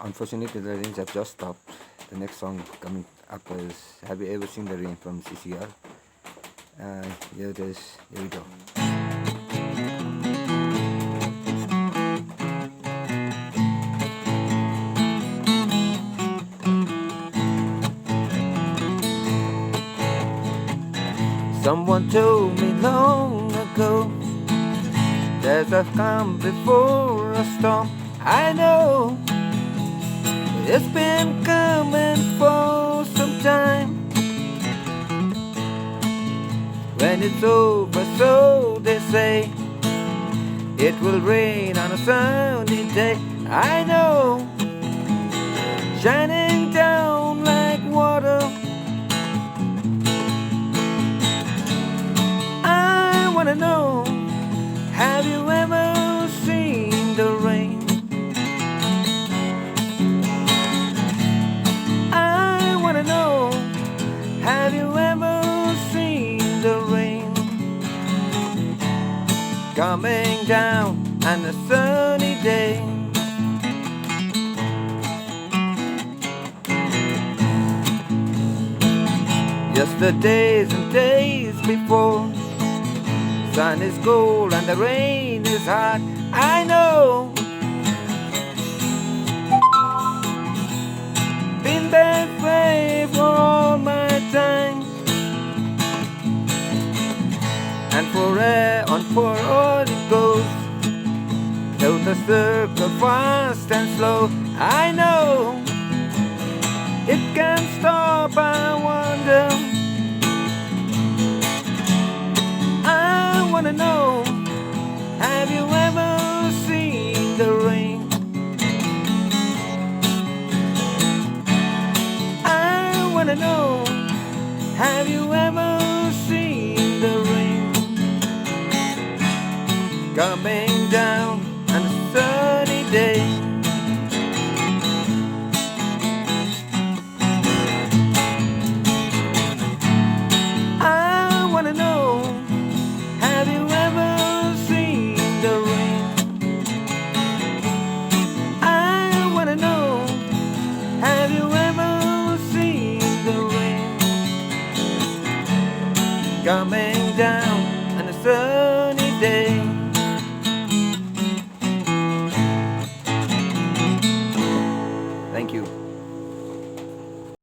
Unfortunately, the rains have just stopped. The next song coming up is "Have You Ever Seen the Rain" from CCR. Here it is. Here we go. Someone told me long ago there's a calm before a storm. I know it's been coming for some time. When it's over, so they say, it will rain on a sunny day. I know, shining down like water. I wanna know, have you ever seen the rain? I wanna know, have you ever seen the rain? Coming down on a sunny day. Yesterdays and days before, sun is cold and the rain is hot. I know, been that way for all my time, and for all it goes, though the circle fast and slow. I know, it can't stop, I wonder. I wanna know, have you ever seen the rain? I wanna know, have you ever seen the rain? Coming down on a sunny day. I wanna know, have you ever seen the rain? I wanna know, have you ever seen the rain? Coming down